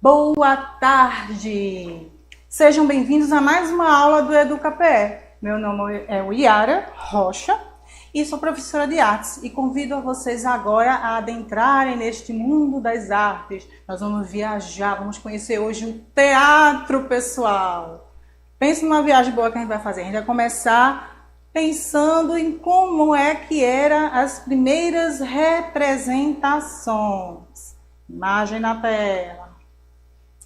Boa tarde! Sejam bem-vindos a mais uma aula do EducaPE. Meu nome é Yara Rocha e sou professora de artes e convido a vocês agora a adentrarem neste mundo das artes. Nós vamos viajar, vamos conhecer hoje o teatro, pessoal. Pense numa viagem boa que a gente vai fazer. A gente vai começar pensando em como é que eram as primeiras representações. Imagem na tela.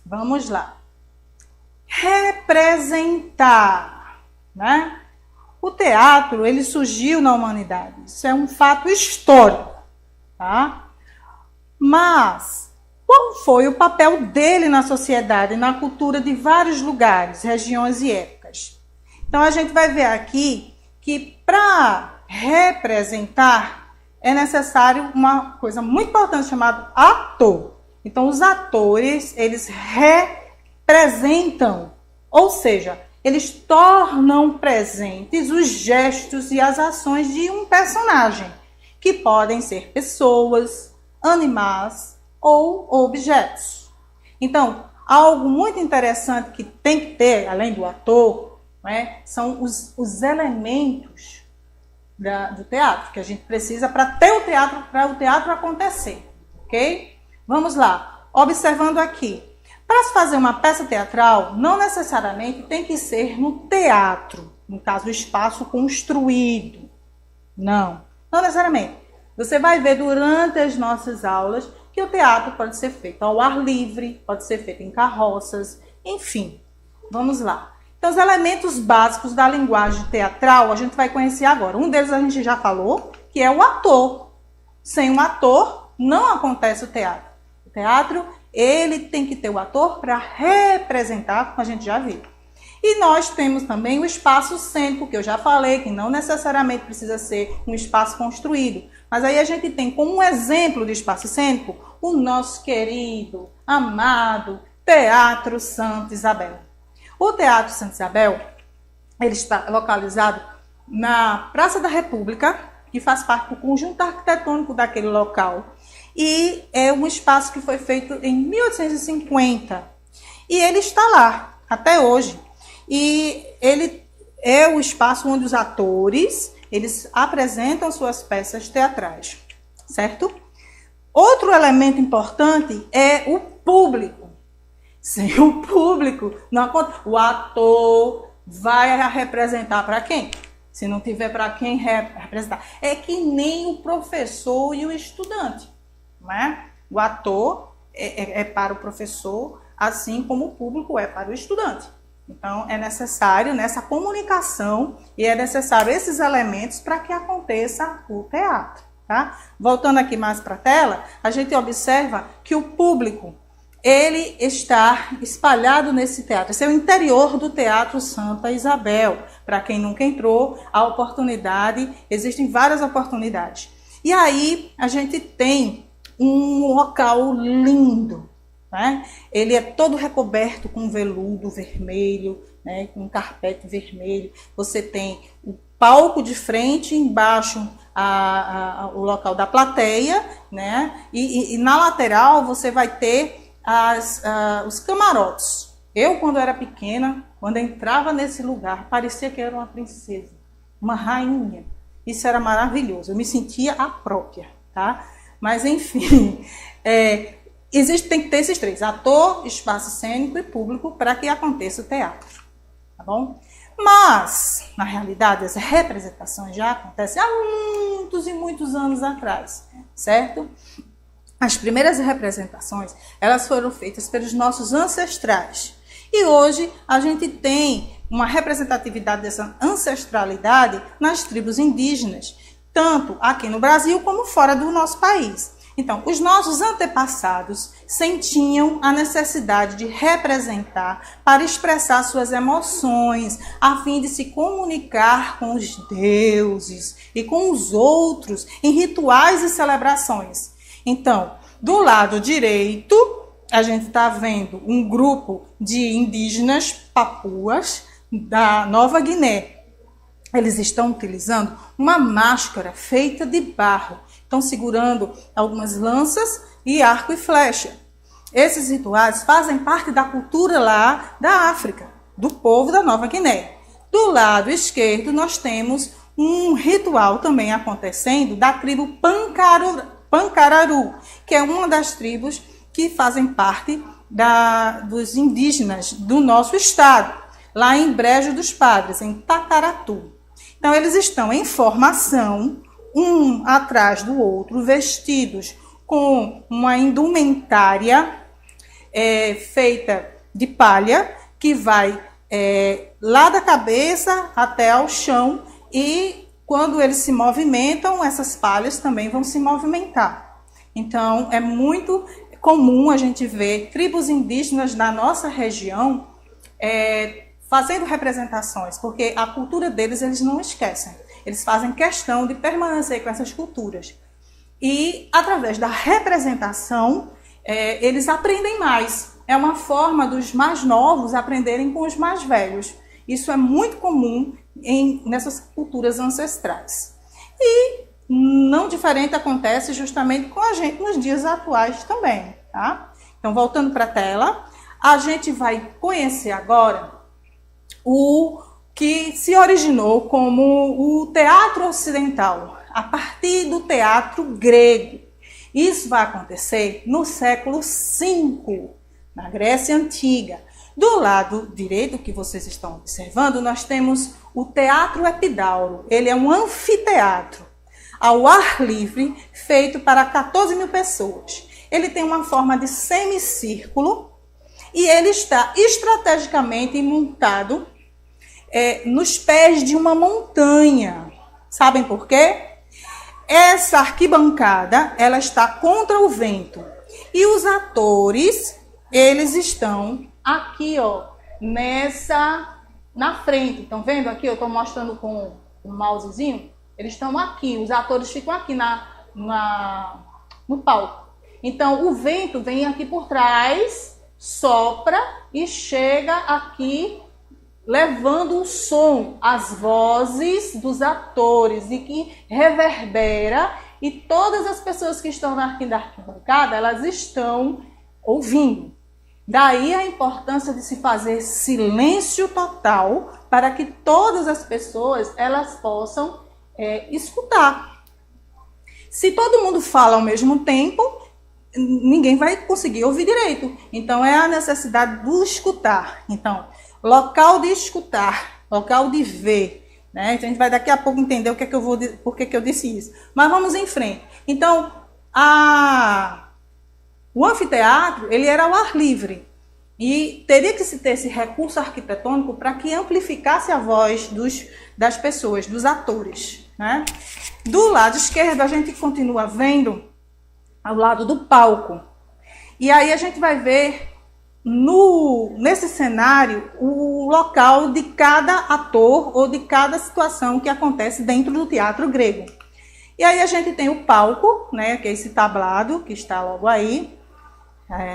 Vamos lá. Representar, né? O teatro, ele surgiu na humanidade. Isso é um fato histórico, tá? Mas qual foi o papel dele na sociedade, na cultura de vários lugares, regiões e épocas? Então a gente vai ver aqui que para representar é necessário uma coisa muito importante chamada ator. Então os atores, eles representam, ou seja, eles tornam presentes os gestos e as ações de um personagem, que podem ser pessoas, animais ou objetos. Então, algo muito interessante que tem que ter, além do ator, né, são os elementos do teatro, que a gente precisa para ter o teatro, para o teatro acontecer, ok? Vamos lá, observando aqui. Para se fazer uma peça teatral, não necessariamente tem que ser no teatro, no caso, o espaço construído. Não necessariamente. Você vai ver durante as nossas aulas que o teatro pode ser feito ao ar livre, pode ser feito em carroças, enfim. Vamos lá. Então, os elementos básicos da linguagem teatral a gente vai conhecer agora. Um deles a gente já falou, que é o ator. Sem um ator, não acontece o teatro. O teatro, ele tem que ter o ator para representar, como a gente já viu. E nós temos também o espaço cênico, que eu já falei, que não necessariamente precisa ser um espaço construído. Mas aí a gente tem como um exemplo de espaço cênico o nosso querido, amado Teatro Santa Isabel. O Teatro Santa Isabel, ele está localizado na Praça da República, que faz parte do conjunto arquitetônico daquele local. E é um espaço que foi feito em 1850. E ele está lá, até hoje. E ele é o espaço onde os atores, eles apresentam suas peças teatrais, certo? Outro elemento importante é o público. Sem o público, o ator vai representar para quem? Se não tiver para quem representar. É que nem o professor e o estudante. Né? O ator é para o professor, assim como o público é para o estudante. Então, é necessário nessa comunicação e é necessário esses elementos para que aconteça o teatro. Tá? Voltando aqui mais para a tela, a gente observa que o público ele está espalhado nesse teatro. Esse é o interior do Teatro Santa Isabel. Para quem nunca entrou, a oportunidade, existem várias oportunidades. E aí a gente tem um local lindo, né? Ele é todo recoberto com veludo vermelho, né? Com carpete vermelho. Você tem o palco de frente, embaixo o local da plateia, né? E na lateral você vai ter os camarotes. Eu, quando era pequena, quando entrava nesse lugar, parecia que era uma princesa, uma rainha. Isso era maravilhoso, eu me sentia a própria, tá? Mas, enfim, tem que ter esses três: ator, espaço cênico e público para que aconteça o teatro, tá bom? Mas, na realidade, as representações já acontecem há muitos e muitos anos atrás, certo? As primeiras representações, elas foram feitas pelos nossos ancestrais. E hoje a gente tem uma representatividade dessa ancestralidade nas tribos indígenas, tanto aqui no Brasil como fora do nosso país. Então, os nossos antepassados sentiam a necessidade de representar para expressar suas emoções, a fim de se comunicar com os deuses e com os outros em rituais e celebrações. Então, do lado direito, a gente está vendo um grupo de indígenas papuas da Nova Guiné. Eles estão utilizando uma máscara feita de barro. Estão segurando algumas lanças e arco e flecha. Esses rituais fazem parte da cultura lá da África, do povo da Nova Guiné. Do lado esquerdo, nós temos um ritual também acontecendo da tribo Pancararu, que é uma das tribos que fazem parte dos indígenas do nosso estado, lá em Brejo dos Padres, em Tacaratu. Então, eles estão em formação, um atrás do outro, vestidos com uma indumentária feita de palha, que vai lá da cabeça até ao chão, e quando eles se movimentam, essas palhas também vão se movimentar. Então, é muito comum a gente ver tribos indígenas da nossa região fazendo representações, porque a cultura deles eles não esquecem. Eles fazem questão de permanecer com essas culturas. E, através da representação, eles aprendem mais. É uma forma dos mais novos aprenderem com os mais velhos. Isso é muito comum nessas culturas ancestrais. E não diferente acontece justamente com a gente nos dias atuais também, tá? Então, voltando para a tela, a gente vai conhecer agora o que se originou como o teatro ocidental, a partir do teatro grego. Isso vai acontecer no século V, na Grécia Antiga. Do lado direito, que vocês estão observando, nós temos o Teatro Epidauro. Ele é um anfiteatro ao ar livre, feito para 14 mil pessoas. Ele tem uma forma de semicírculo e ele está estrategicamente montado nos pés de uma montanha. Sabem por quê? Essa arquibancada, ela está contra o vento. E os atores, eles estão aqui, ó, na frente. Estão vendo aqui? Eu estou mostrando com o mousezinho. Eles estão aqui, os atores ficam aqui no palco. Então, o vento vem aqui por trás, sopra e chega aqui, levando o som, as vozes dos atores, e que reverbera, e todas as pessoas que estão na arquibancada, elas estão ouvindo. Daí a importância de se fazer silêncio total, para que todas as pessoas elas possam escutar. Se todo mundo fala ao mesmo tempo, ninguém vai conseguir ouvir direito. Então, é a necessidade do escutar. Então, local de escutar, local de ver, né? Então, a gente vai daqui a pouco entender por que eu disse isso. Mas vamos em frente. Então, o anfiteatro, ele era ao ar livre. E teria que se ter esse recurso arquitetônico para que amplificasse a voz das pessoas, dos atores, né? Do lado esquerdo, a gente continua vendo ao lado do palco. E aí a gente vai ver nesse cenário o local de cada ator ou de cada situação que acontece dentro do teatro grego. E aí a gente tem o palco, né, que é esse tablado que está logo aí,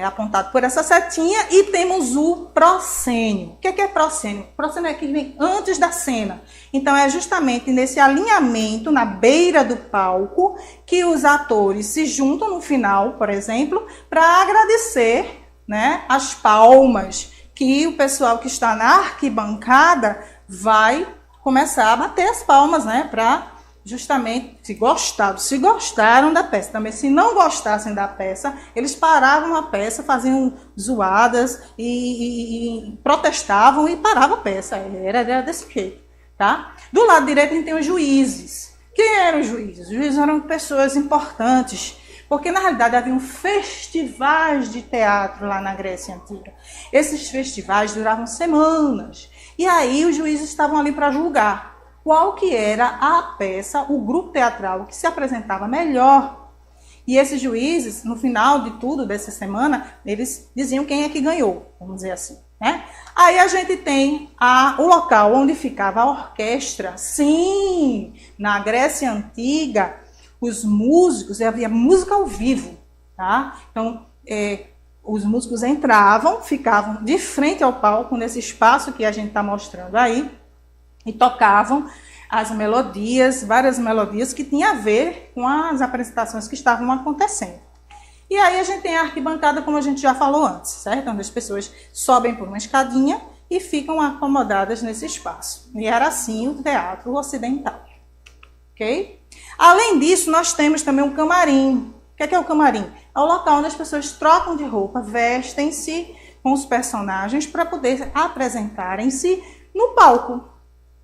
apontado por essa setinha, e temos o proscênio. O que é proscênio? Proscênio é que vem antes da cena. Então é justamente nesse alinhamento, na beira do palco, que os atores se juntam no final, por exemplo, para agradecer, né, as palmas que o pessoal que está na arquibancada vai começar a bater as palmas, né, para justamente se gostaram da peça. Também, se não gostassem da peça, eles paravam a peça, faziam zoadas e protestavam e paravam a peça. Era desse jeito, tá? Do lado direito a gente tem os juízes. Quem eram os juízes? Os juízes eram pessoas importantes, porque na realidade haviam festivais de teatro lá na Grécia Antiga. Esses festivais duravam semanas. E aí os juízes estavam ali para julgar qual que era a peça, o grupo teatral que se apresentava melhor. E esses juízes, no final de tudo, dessa semana, eles diziam quem é que ganhou, vamos dizer assim, né? Aí a gente tem o local onde ficava a orquestra. Sim, na Grécia Antiga, os músicos, havia música ao vivo, tá? Então, os músicos entravam, ficavam de frente ao palco, nesse espaço que a gente está mostrando aí, e tocavam as melodias, várias melodias que tinham a ver com as apresentações que estavam acontecendo. E aí a gente tem a arquibancada, como a gente já falou antes, certo? Onde as pessoas sobem por uma escadinha e ficam acomodadas nesse espaço. E era assim o teatro ocidental, ok? Além disso, nós temos também um camarim. O que é o camarim? É o local onde as pessoas trocam de roupa, vestem-se com os personagens para poder apresentarem-se no palco,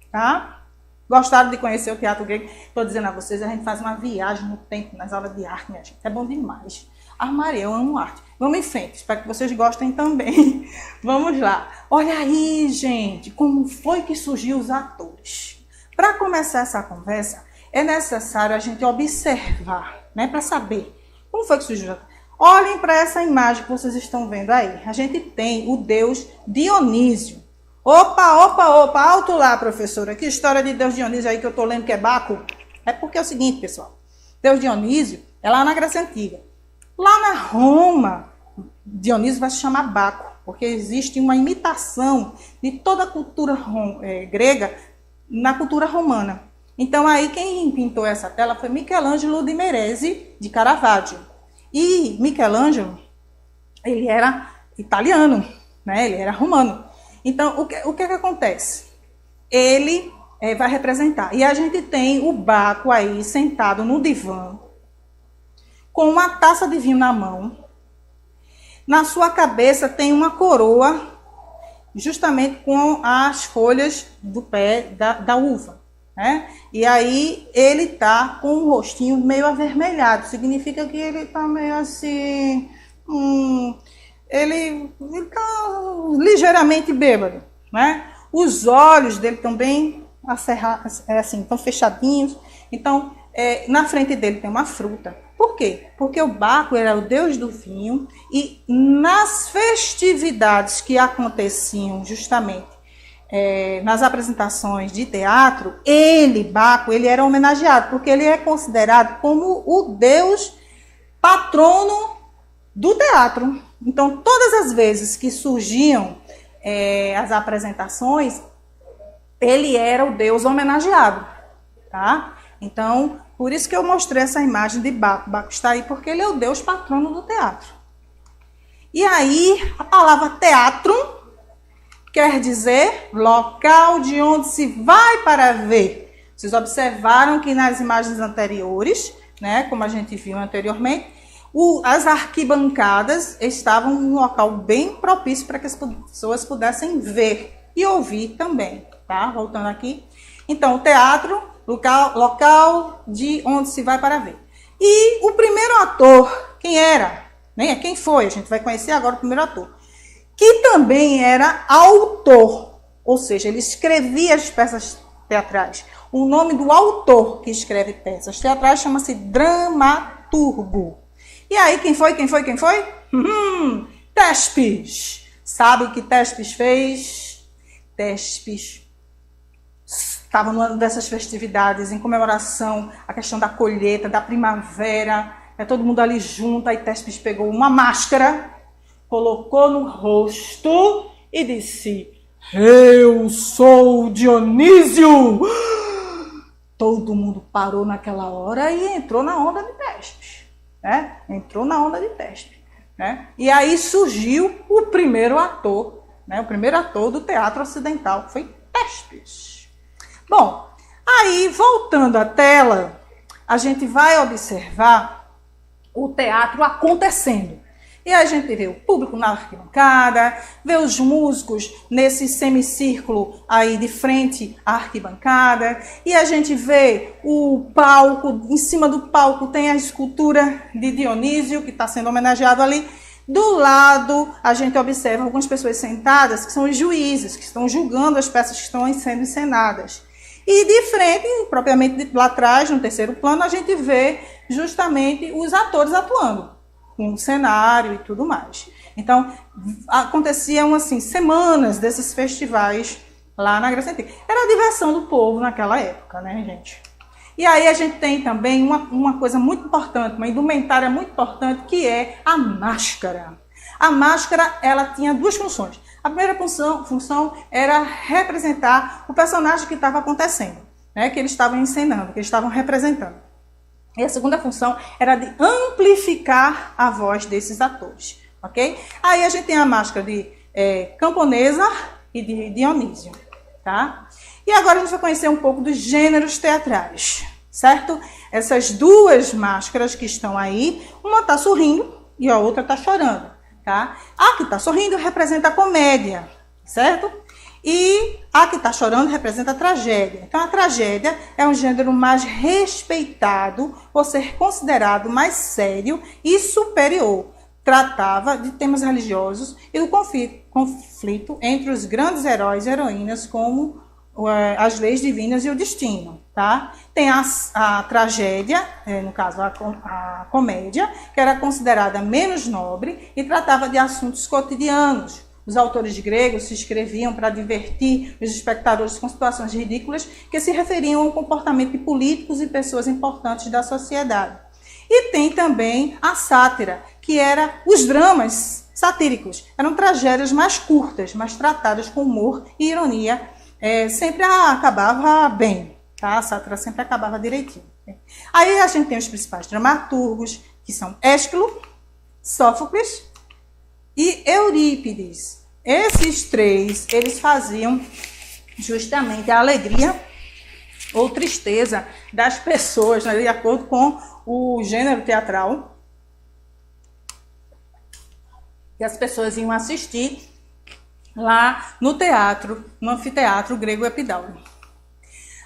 tá? Gostaram de conhecer o teatro grego? Estou dizendo a vocês, a gente faz uma viagem no tempo nas aulas de arte, minha gente. É bom demais. Maria, eu amo arte. Vamos em frente, espero que vocês gostem também. Vamos lá. Olha aí, gente, como foi que surgiu os atores. Para começar essa conversa, é necessário a gente observar, né, para saber como foi que surgiu. Olhem para essa imagem que vocês estão vendo aí. A gente tem o deus Dionísio. Opa, alto lá, professora. Que história de Deus Dionísio aí que eu tô lendo que é Baco? É porque é o seguinte, pessoal. Deus Dionísio é lá na Grécia Antiga. Lá na Roma, Dionísio vai se chamar Baco, porque existe uma imitação de toda a cultura grega na cultura romana. Então aí quem pintou essa tela foi Michelangelo de Meresi, de Caravaggio. E Michelangelo, ele era italiano, né? Ele era romano. Então, o que acontece? Ele vai representar. E a gente tem o Baco aí sentado no divã, com uma taça de vinho na mão. Na sua cabeça tem uma coroa, justamente com as folhas do pé da uva, né? E aí ele está com o rostinho meio avermelhado. Significa que ele está meio assim... Ele está ligeiramente bêbado, né? Os olhos dele estão bem assim, estão fechadinhos. Então, na frente dele tem uma fruta. Por quê? Porque o Baco era o deus do vinho e nas festividades que aconteciam justamente nas apresentações de teatro, Baco, ele era homenageado, porque ele é considerado como o deus patrono do teatro. Então, todas as vezes que surgiam as apresentações, ele era o deus homenageado, tá? Então, por isso que eu mostrei essa imagem de Baco. Baco está aí porque ele é o deus patrono do teatro. E aí, a palavra teatro quer dizer local de onde se vai para ver. Vocês observaram que nas imagens anteriores, né, como a gente viu anteriormente, as arquibancadas estavam em um local bem propício para que as pessoas pudessem ver e ouvir também, tá? Voltando aqui. Então, o teatro, local de onde se vai para ver. E o primeiro ator, quem era? Quem foi? A gente vai conhecer agora o primeiro ator. Que também era autor, ou seja, ele escrevia as peças teatrais. O nome do autor que escreve peças teatrais chama-se dramaturgo. E aí, quem foi? Tespes. Sabe o que Tespes fez? Tespes estava numa dessas festividades em comemoração à questão da colheita, da primavera. Todo mundo ali junto. Aí Tespes pegou uma máscara, colocou no rosto e disse: eu sou Dionísio. Todo mundo parou naquela hora e entrou na onda de Tespes. Entrou na onda de Tespes, né? E aí surgiu o primeiro ator, né? O primeiro ator do teatro ocidental foi Tespes. Bom, aí voltando à tela, a gente vai observar o teatro acontecendo. E a gente vê o público na arquibancada, vê os músicos nesse semicírculo aí de frente à arquibancada, e a gente vê o palco, em cima do palco tem a escultura de Dionísio, que está sendo homenageado ali. Do lado, a gente observa algumas pessoas sentadas, que são os juízes, que estão julgando as peças que estão sendo encenadas. E de frente, propriamente lá atrás, no terceiro plano, a gente vê justamente os atores atuando, com o cenário e tudo mais. Então, aconteciam assim, semanas desses festivais lá na Grécia Antiga. Era a diversão do povo naquela época, né, gente? E aí a gente tem também uma coisa muito importante, uma indumentária muito importante, que é a máscara. A máscara, ela tinha duas funções. A primeira função era representar o personagem que estava acontecendo, né, que eles estavam encenando, que eles estavam representando. E a segunda função era de amplificar a voz desses atores, ok? Aí a gente tem a máscara de Camponesa e de Dionísio, tá? E agora a gente vai conhecer um pouco dos gêneros teatrais, certo? Essas duas máscaras que estão aí, uma está sorrindo e a outra está chorando, tá? A que está sorrindo representa a comédia, certo? E a que está chorando representa a tragédia. Então, a tragédia é um gênero mais respeitado por ser considerado mais sério e superior. Tratava de temas religiosos e do conflito entre os grandes heróis e heroínas, como as leis divinas e o destino. Tá? Tem a tragédia, no caso a comédia, que era considerada menos nobre e tratava de assuntos cotidianos. Os autores gregos se escreviam para divertir os espectadores com situações ridículas que se referiam ao comportamento de políticos e pessoas importantes da sociedade. E tem também a sátira, que era os dramas satíricos. Eram tragédias mais curtas, mas tratadas com humor e ironia. Sempre acabava bem, tá? A sátira sempre acabava direitinho. Aí a gente tem os principais dramaturgos, que são Ésquilo, Sófocles e Eurípides. Esses três, eles faziam justamente a alegria ou tristeza das pessoas, né, de acordo com o gênero teatral. E as pessoas iam assistir lá no teatro, no anfiteatro grego Epidauro.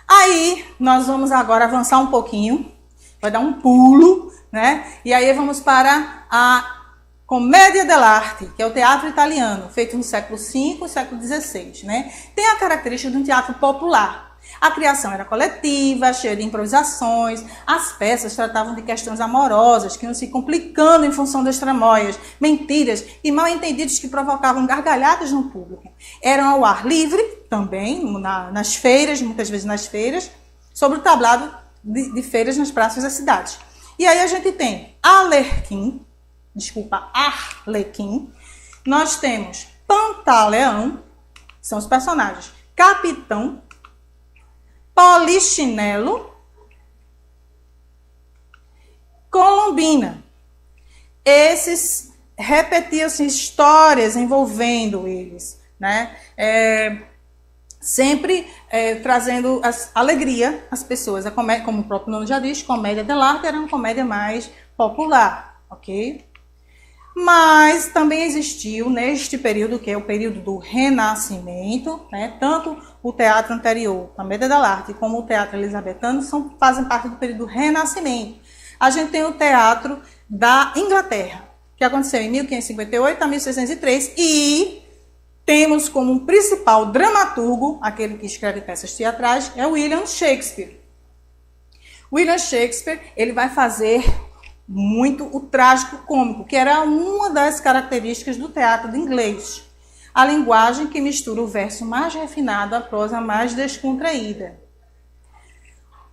Aí, nós vamos agora avançar um pouquinho, vai dar um pulo, né? E aí vamos para a Commedia dell'arte, que é o teatro italiano, feito no século V e século XVI, né? Tem a característica de um teatro popular. A criação era coletiva, cheia de improvisações, as peças tratavam de questões amorosas que iam se complicando em função das tramóias, mentiras e mal-entendidos que provocavam gargalhadas no público. Eram ao ar livre, também, nas feiras, muitas vezes nas feiras, sobre o tablado de feiras nas praças das cidades. E aí a gente tem Arlequim, nós temos Pantaleão, são os personagens, Capitão, Polichinelo, Colombina. Esses repetiam-se histórias envolvendo eles, né? Sempre trazendo alegria às pessoas. A comédia, como o próprio nome já diz, Commedia dell'arte era uma comédia mais popular, ok? Mas também existiu neste período, que é o período do Renascimento, né? Tanto o teatro anterior, a Commedia dell'arte, como o teatro elizabetano fazem parte do período do Renascimento. A gente tem o teatro da Inglaterra, que aconteceu em 1558 a 1603, e temos como principal dramaturgo, aquele que escreve peças teatrais, é William Shakespeare. William Shakespeare, ele vai fazer muito o trágico cômico, que era uma das características do teatro inglês. A linguagem que mistura o verso mais refinado à prosa mais descontraída.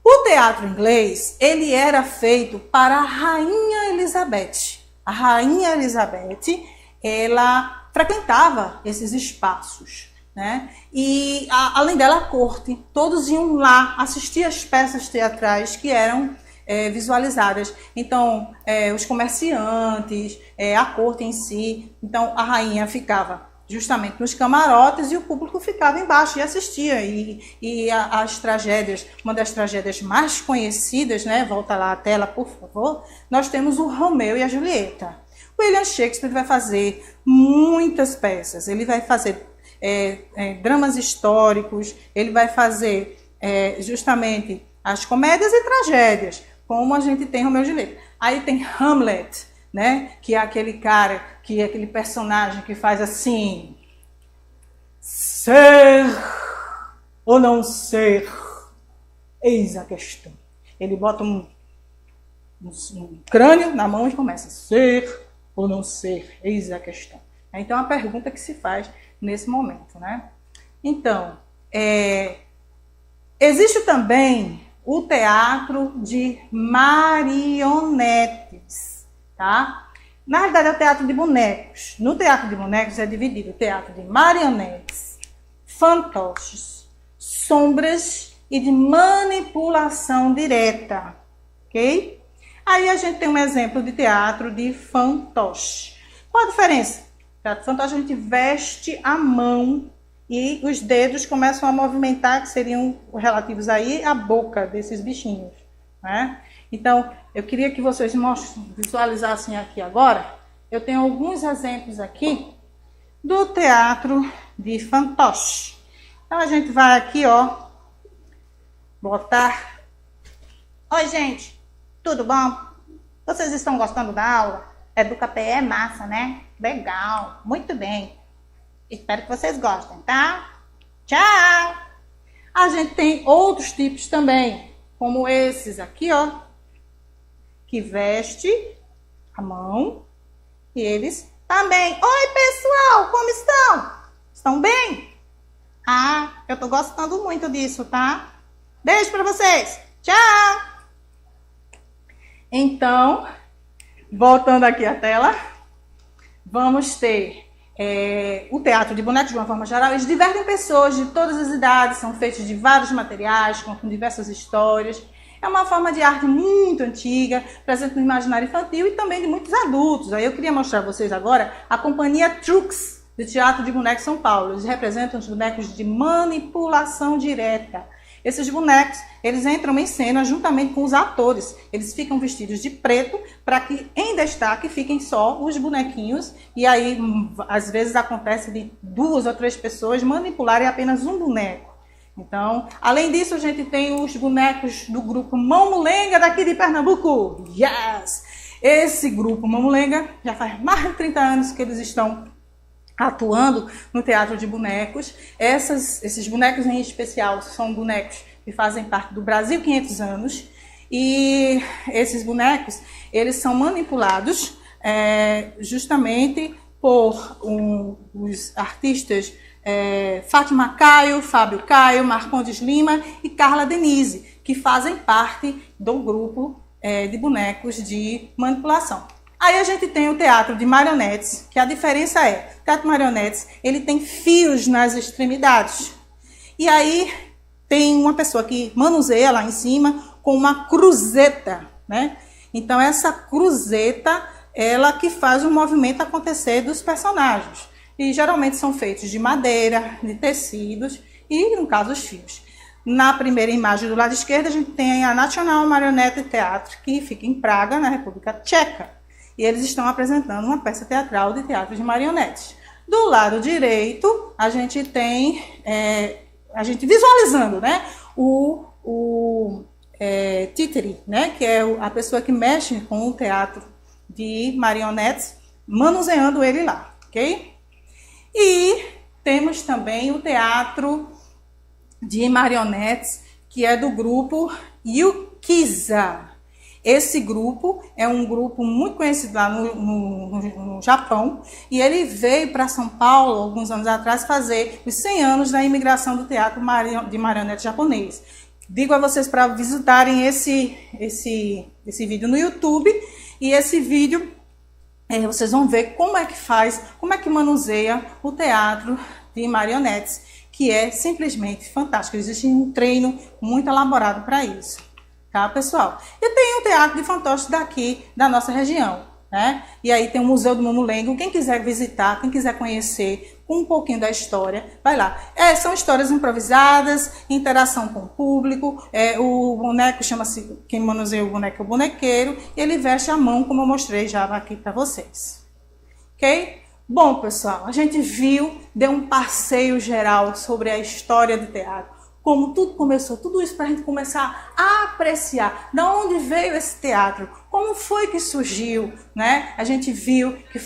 O teatro inglês, ele era feito para a Rainha Elizabeth. A Rainha Elizabeth, ela frequentava esses espaços, né? E, além dela, a corte. Todos iam lá assistir às peças teatrais que eram visualizadas. Então, os comerciantes, a corte em si. Então, a rainha ficava justamente nos camarotes e o público ficava embaixo e assistia. E as tragédias, uma das tragédias mais conhecidas, né? Volta lá a tela, por favor. Nós temos o Romeu e a Julieta. William Shakespeare vai fazer muitas peças. Ele vai fazer dramas históricos, ele vai fazer justamente as comédias e tragédias, como a gente tem Romeu e Julieta. Aí tem Hamlet, né? Que é aquele cara, que é aquele personagem que faz assim: ser ou não ser, eis a questão. Ele bota um crânio na mão e começa: ser ou não ser, eis a questão. Então, é a pergunta que se faz nesse momento, né? Então, existe também o teatro de marionetes, tá? Na realidade, é o teatro de bonecos. No teatro de bonecos é dividido o teatro de marionetes, fantoches, sombras e de manipulação direta, ok? Aí a gente tem um exemplo de teatro de fantoche. Qual a diferença? No teatro de fantoche a gente veste a mão e os dedos começam a movimentar, que seriam relativos aí à boca desses bichinhos, né? Então, eu queria que vocês visualizassem aqui agora. Eu tenho alguns exemplos aqui do teatro de fantoche. Então, a gente vai aqui, ó, botar... Oi, gente, tudo bom? Vocês estão gostando da aula? Educapé é massa, né? Legal, muito bem. Espero que vocês gostem, tá? Tchau! A gente tem outros tipos também, como esses aqui, ó, que veste a mão e eles também. Oi, pessoal, como estão? Estão bem? Ah, eu tô gostando muito disso, tá? Beijo pra vocês. Tchau! Então, voltando aqui à tela, vamos ter o teatro de bonecos de uma forma geral. Eles divertem pessoas de todas as idades, são feitos de vários materiais, contam diversas histórias. É uma forma de arte muito antiga, presente no imaginário infantil e também de muitos adultos. Aí eu queria mostrar a vocês agora a companhia Trux, do Teatro de Bonecos São Paulo. Eles representam os bonecos de manipulação direta. Esses bonecos, eles entram em cena juntamente com os atores. Eles ficam vestidos de preto para que em destaque fiquem só os bonequinhos. E aí, às vezes, acontece de 2 ou 3 pessoas manipularem apenas um boneco. Então, além disso, a gente tem os bonecos do grupo Mamulenga daqui de Pernambuco. Yes! Esse grupo Mamulenga já faz mais de 30 anos que eles estão atuando no teatro de bonecos. Esses bonecos em especial são bonecos que fazem parte do Brasil 500 anos. E esses bonecos, eles são manipulados justamente por os artistas Fátima Caio, Fábio Caio, Marcondes Lima e Carla Denise, que fazem parte do grupo de bonecos de manipulação. Aí a gente tem o teatro de marionetes, que a diferença o teatro de marionetes, ele tem fios nas extremidades. E aí tem uma pessoa que manuseia lá em cima com uma cruzeta, né? Então essa cruzeta, ela que faz o movimento acontecer dos personagens. E geralmente são feitos de madeira, de tecidos e, no caso, os fios. Na primeira imagem do lado esquerdo, a gente tem a National Marionette Theatre, que fica em Praga, na República Tcheca. E eles estão apresentando uma peça teatral de teatro de marionetes. Do lado direito, a gente tem, visualizando, né, o títere, né, que é a pessoa que mexe com o teatro de marionetes, manuseando ele lá, ok? E temos também o teatro de marionetes, que é do grupo Yukiza. Esse grupo é um grupo muito conhecido lá no Japão, e ele veio para São Paulo, alguns anos atrás, fazer os 100 anos da imigração do teatro de marionete japonês. Digo a vocês para visitarem esse vídeo no YouTube, e esse vídeo vocês vão ver como é que faz, como é que manuseia o teatro de marionetes, que é simplesmente fantástico. Existe um treino muito elaborado para isso, tá, pessoal? E tem o teatro de fantoche daqui da nossa região, né? E aí tem o Museu do Mamulengo. Quem quiser visitar, quem quiser conhecer um pouquinho da história, vai lá. São histórias improvisadas, interação com o público. O boneco chama-se, quem manuseia o boneco é o bonequeiro, e ele veste a mão, como eu mostrei já aqui para vocês. Ok? Bom, pessoal, a gente deu um passeio geral sobre a história do teatro. Como tudo começou, tudo isso para a gente começar a apreciar de onde veio esse teatro, como foi que surgiu, né? A gente viu que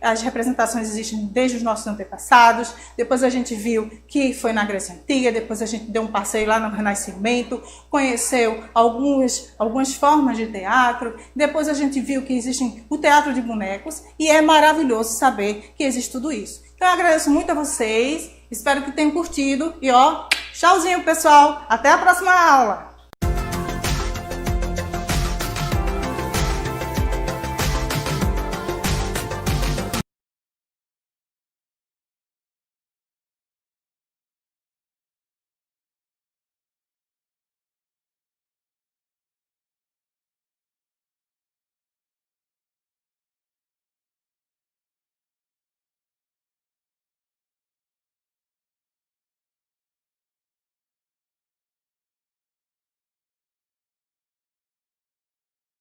as representações existem desde os nossos antepassados, depois a gente viu que foi na Grécia Antiga, depois a gente deu um passeio lá no Renascimento, conheceu algumas formas de teatro, depois a gente viu que existe o teatro de bonecos, e é maravilhoso saber que existe tudo isso. Então eu agradeço muito a vocês, espero que tenham curtido e tchauzinho, pessoal, até a próxima aula!